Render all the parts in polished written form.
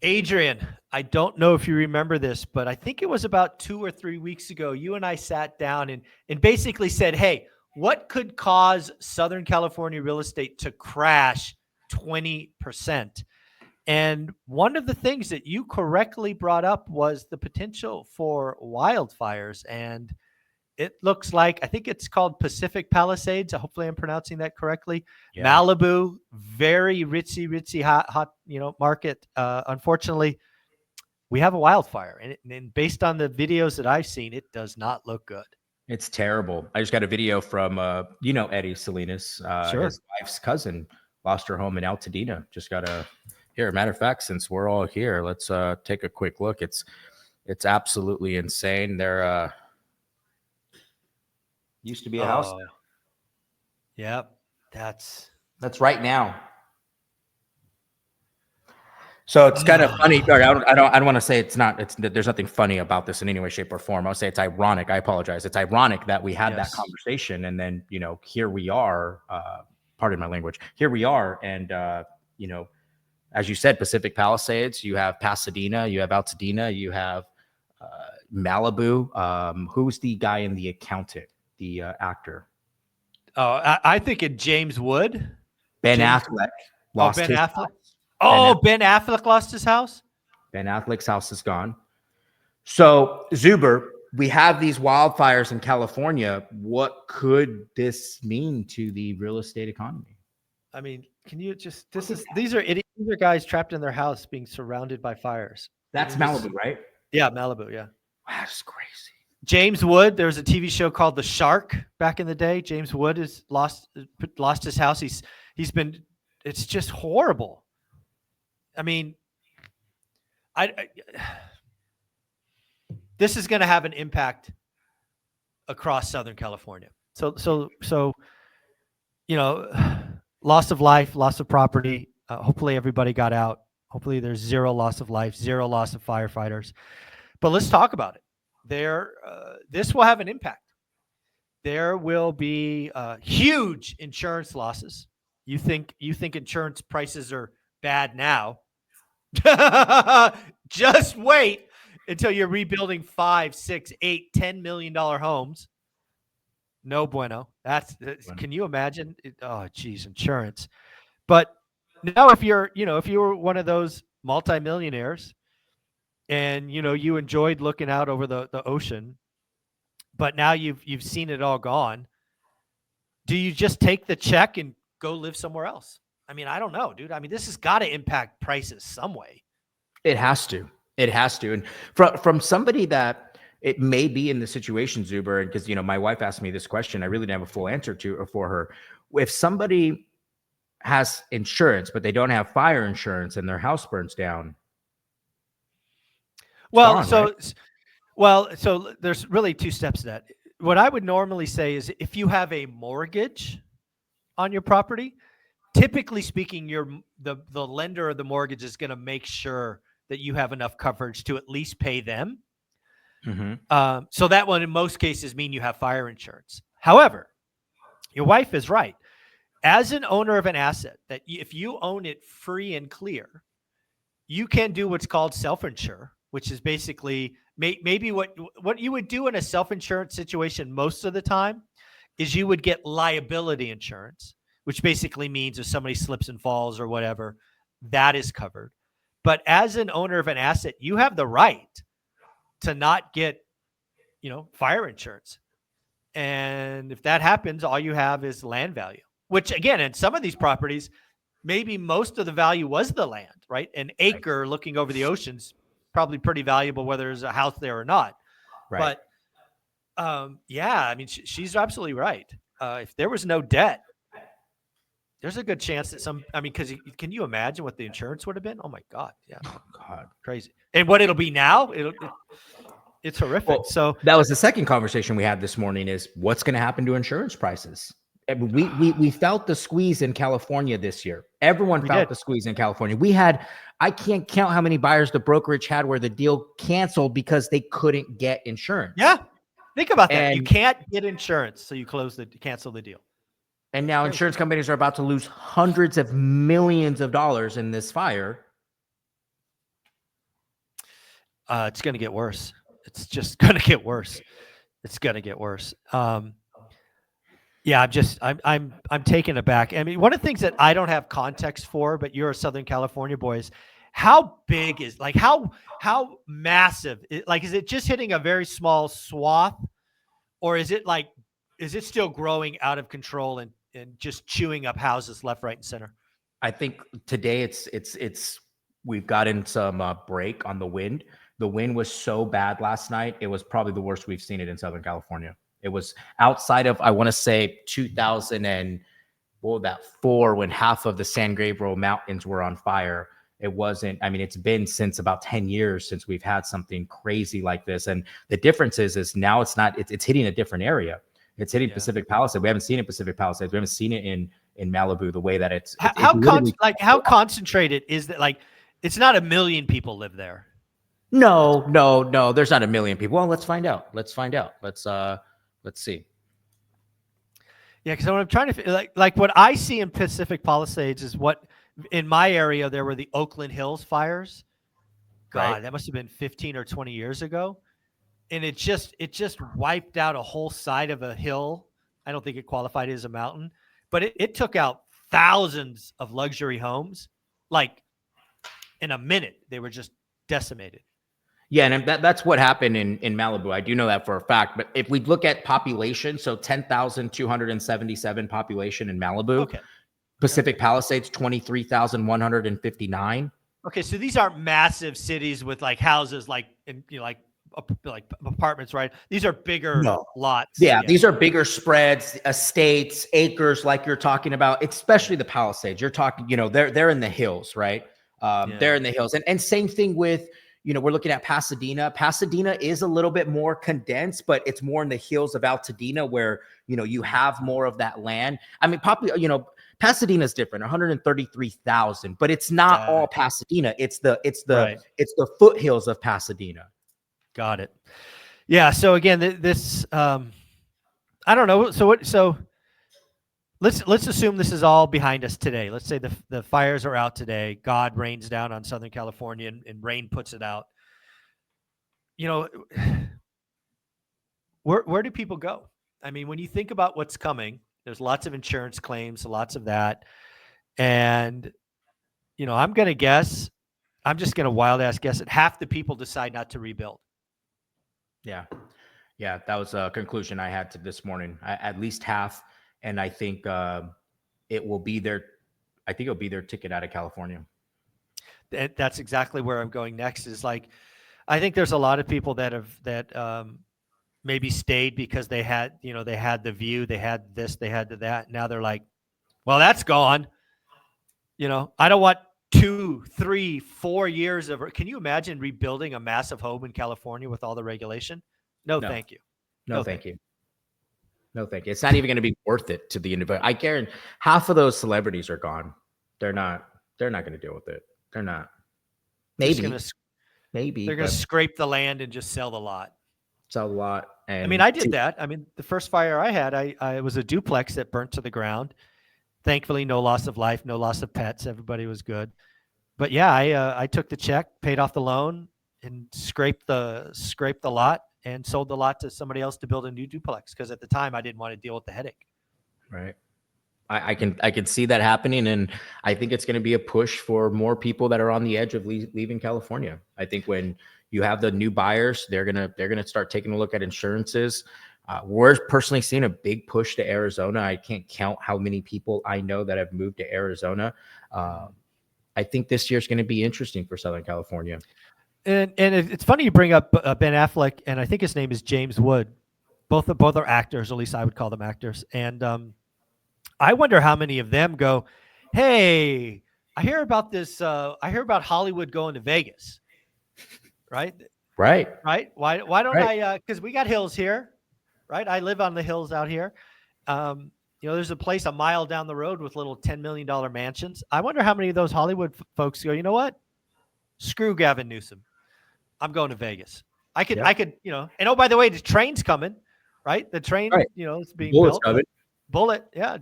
Adrian, I don't know if you remember this, but I think it was about 2 or 3 weeks ago. You and I sat down and basically said, hey, what could cause Southern California real estate to crash 20%? And one of the things that you correctly brought up was the potential for wildfires. And it looks like, I think it's called Pacific Palisades. Hopefully I'm pronouncing that correctly. Yeah. Malibu, very ritzy, hot, market. Unfortunately, we have a wildfire. And based on the videos that I've seen, it does not look good. It's terrible. I just got a video from, Eddie Salinas, Sure. his wife's cousin lost her home in Altadena. Just got a, here, matter of fact, since we're all here, let's take a quick look. It's absolutely insane. There used to be a house. Oh, yep. That's That's right now. So it's kind of funny. Or I don't want to say it's not. There's nothing funny about this in any way, shape, or form. I'll say it's ironic. I apologize. It's ironic that we had that yes. conversation, and then here we are. Pardon my language. Here we are, and as you said, Pacific Palisades. You have Pasadena. You have Altadena. You have Malibu. Who's the guy in The Accountant? The actor. Oh, I think it James Wood. Ben James, Affleck lost Ben his Affleck. house. Oh, Ben Affleck lost his house. Ben Affleck's house is gone. So, Zuber, we have these wildfires in California. What could this mean to the real estate economy? I mean, can you just these are idiots. These are guys trapped in their house being surrounded by fires. That's Malibu, right? Yeah, Malibu, yeah. That's crazy. James Wood, there was a TV show called The Shark back in the day. James Wood has lost his house. He's been it's just horrible. I mean, this is going to have an impact across Southern California. So loss of life, loss of property. Hopefully everybody got out. Hopefully there's zero loss of life, zero loss of firefighters. But let's talk about it. This will have an impact. There will be huge insurance losses. You think insurance prices are bad now? Just wait until you're rebuilding $5, $6, $8, $10 million homes. No bueno. Can you imagine? Oh, geez, insurance. But now, if you were one of those multimillionaires, and you enjoyed looking out over the ocean, but now you've seen it all gone. Do you just take the check and go live somewhere else? I mean, I don't know, dude. I mean, this has got to impact prices some way. It has to. It has to. And from somebody that it may be in the situation, Zuber, because my wife asked me this question, I really didn't have a full answer for her. If somebody has insurance, but they don't have fire insurance and their house burns down. Well, gone, right? so there's really two steps to that. What I would normally say is if you have a mortgage on your property, typically speaking, the lender of the mortgage is going to make sure that you have enough coverage to at least pay them. Mm-hmm. So that one, in most cases, mean you have fire insurance. However, your wife is right. As an owner of an asset, that if you own it free and clear, you can do what's called self-insure, which is basically maybe what you would do in a self-insurance situation most of the time is you would get liability insurance, which basically means if somebody slips and falls or whatever, that is covered. But as an owner of an asset, you have the right to not get, fire insurance. And if that happens, all you have is land value, which again, in some of these properties, maybe most of the value was the land, right? An acre looking over the ocean's probably pretty valuable, whether there's a house there or not. Right. But yeah, I mean, she's absolutely right. If there was no debt, there's a good chance that because can you imagine what the insurance would have been? Oh my God. Yeah. Oh God. Crazy. And what it'll be now, it's horrific. Well, so that was the second conversation we had this morning is what's going to happen to insurance prices? We felt the squeeze in California this year. Everyone felt the squeeze in California. I can't count how many buyers the brokerage had where the deal canceled because they couldn't get insurance. Yeah. Think about that. You can't get insurance, so you cancel the deal. And now insurance companies are about to lose hundreds of millions of dollars in this fire. It's going to get worse. It's just going to get worse. It's going to get worse. Yeah, I'm taken aback. I mean, one of the things that I don't have context for, but you're a Southern California boy, is how big is like how massive? Like, is it just hitting a very small swath, or is it like is it still growing out of control and just chewing up houses left, right, and center? I think today it's we've gotten some break on the wind. The wind was so bad last night; it was probably the worst we've seen it in Southern California. It was outside of, I want to say, 2000 and what was that, 4, when half of the San Gabriel Mountains were on fire. It wasn't. I mean, it's been since about 10 years since we've had something crazy like this. And the difference is now it's not. It's hitting a different area. It's hitting Pacific Palisades. We haven't seen it in Pacific Palisades. We haven't seen it in Malibu the way that it's how concentrated is that? Like, it's not a million people live there. No. There's not a million people. Well, let's find out. Let's see. Yeah, because what I'm trying to like what I see in Pacific Palisades is what in my area there were the Oakland Hills fires. God, Right. that must have been 15 or 20 years ago. And it just wiped out a whole side of a hill. I don't think it qualified as a mountain, but it took out thousands of luxury homes. Like in a minute, they were just decimated. Yeah, and that's what happened in Malibu. I do know that for a fact. But if we look at population, so 10,277 population in Malibu, Okay. Pacific Palisades 23,159. Okay, so these aren't massive cities with like houses like like apartments, right? These are bigger lots. Yeah, these are bigger spreads, estates, acres, like you're talking about, especially the Palisades. You're talking, they're in the hills, right? They're in the hills. And same thing with, we're looking at Pasadena. Pasadena is a little bit more condensed, but it's more in the hills of Altadena where, you have more of that land. I mean, Pasadena is different, 133,000, but it's not all Pasadena. It's the foothills of Pasadena. Got it. Yeah. So again, this I don't know. So let's assume this is all behind us today. Let's say the fires are out today. God rains down on Southern California and rain puts it out. Where do people go? I mean, when you think about what's coming, there's lots of insurance claims, lots of that. And, I'm going to guess, I'm just going to wild ass guess that half the people decide not to rebuild. Yeah. That was a conclusion I had to this morning. At least half. And I think it will be their ticket out of California. That's exactly where I'm going next is like, I think there's a lot of people that maybe stayed because they had the view, they had this, they had that. Now they're like, well, that's gone. I don't want 2, 3, 4 years of. Can you imagine rebuilding a massive home in California with all the regulation? No. Thank you. No, thank you. No, thank you. It's not even going to be worth it to the individual. I guarantee half of those celebrities are gone. They're not going to deal with it. They're not. Maybe they're going to scrape the land and just sell the lot. Sell the lot. And I mean, I did that. I mean, the first fire I had, I was a duplex that burnt to the ground. Thankfully, no loss of life, no loss of pets. Everybody was good. But yeah, I took the check, paid off the loan, and scraped the lot and sold the lot to somebody else to build a new duplex because at the time I didn't want to deal with the headache. Right. I can see that happening, and I think it's going to be a push for more people that are on the edge of leaving California. I think when you have the new buyers, they're gonna start taking a look at insurances. We're personally seeing a big push to Arizona. I can't count how many people I know that have moved to Arizona. I think this year is going to be interesting for Southern California. And it's funny you bring up Ben Affleck, and I think his name is James Wood. Both are actors, at least I would call them actors. And I wonder how many of them go, hey, I hear about this. I hear about Hollywood going to Vegas. Right. Why don't I? Because we got hills here. Right. I live on the hills out here. There's a place a mile down the road with little $10 million mansions. I wonder how many of those Hollywood folks go, you know what? Screw Gavin Newsom. I'm going to Vegas. I could, and oh, by the way, the train's coming, right? The train, it's being built. Coming. Bullet. Yeah.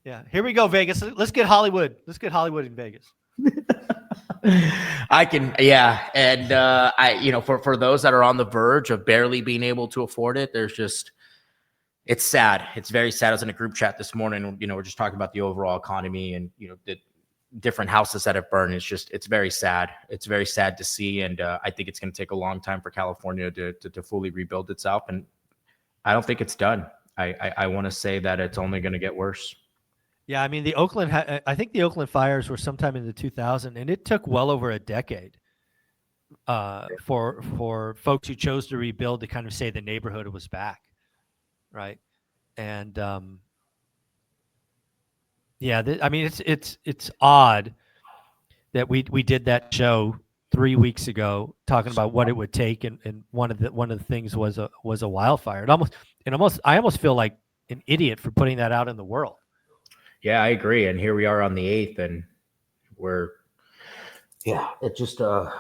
Yeah. Here we go, Vegas. Let's get Hollywood. Let's get Hollywood in Vegas. I can, yeah. And for those that are on the verge of barely being able to afford it, it's sad. It's very sad. I was in a group chat this morning, we're just talking about the overall economy and, the different houses that have burned. It's very sad. It's very sad to see. And I think it's going to take a long time for California to fully rebuild itself. And I don't think it's done. I want to say that it's only going to get worse. Yeah, I mean I think the Oakland fires were sometime in the 2000, and it took well over a decade for folks who chose to rebuild to kind of say the neighborhood was back, right? And yeah, I mean it's odd that we did that show 3 weeks ago talking about what it would take, and one of the things was a wildfire. I almost feel like an idiot for putting that out in the world. Yeah, I agree. And here we are on the 8th, and it just, for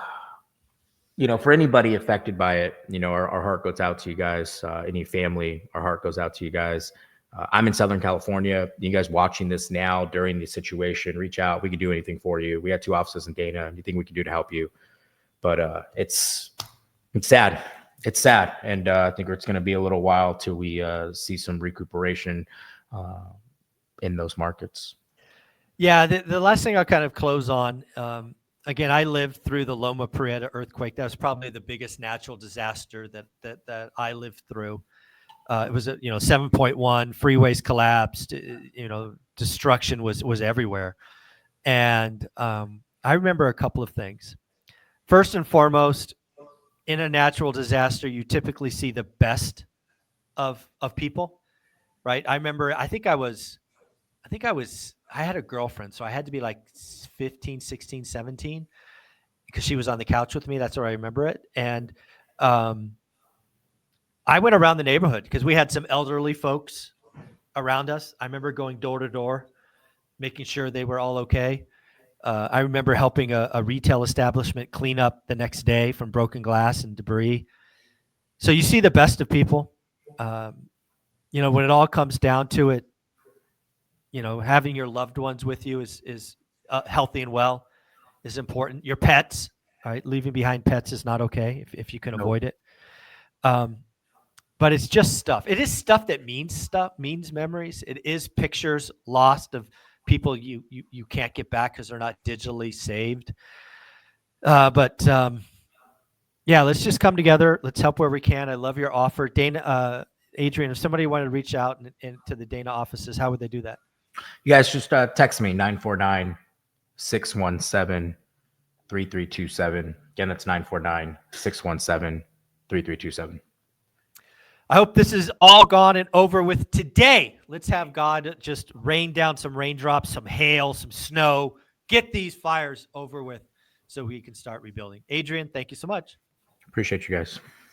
anybody affected by it, our heart goes out to you guys. Any family, our heart goes out to you guys. I'm in Southern California. You guys watching this now during the situation, reach out. We can do anything for you. We have 2 offices in Dana. Anything we can do to help you. But it's sad. It's sad. And I think it's going to be a little while till we see some recuperation in those markets. Yeah, the last thing I'll kind of close on, again, I lived through the Loma Prieta earthquake. That was probably the biggest natural disaster that I lived through. It was 7.1, freeways collapsed, destruction was everywhere. And I remember a couple of things. First and foremost, in a natural disaster, you typically see the best of people, right? I remember, I had a girlfriend, so I had to be like 15, 16, 17 because she was on the couch with me. That's where I remember it. And I went around the neighborhood because we had some elderly folks around us. I remember going door to door, making sure they were all okay. I remember helping a retail establishment clean up the next day from broken glass and debris. So you see the best of people. When it all comes down to it, having your loved ones with you is healthy and well is important. Your pets, all right, leaving behind pets is not okay if you can avoid it. But it's just stuff. It is stuff that means memories. It is pictures lost of people you can't get back because they're not digitally saved. But let's just come together. Let's help where we can. I love your offer. Dana, Adrian, if somebody wanted to reach out to the Dana offices, how would they do that? You guys just text me 949-617-3327. Again, that's 949-617-3327. I hope this is all gone and over with today. Let's have God just rain down some raindrops, some hail, some snow, get these fires over with so we can start rebuilding. Adrian, thank you so much. Appreciate you guys.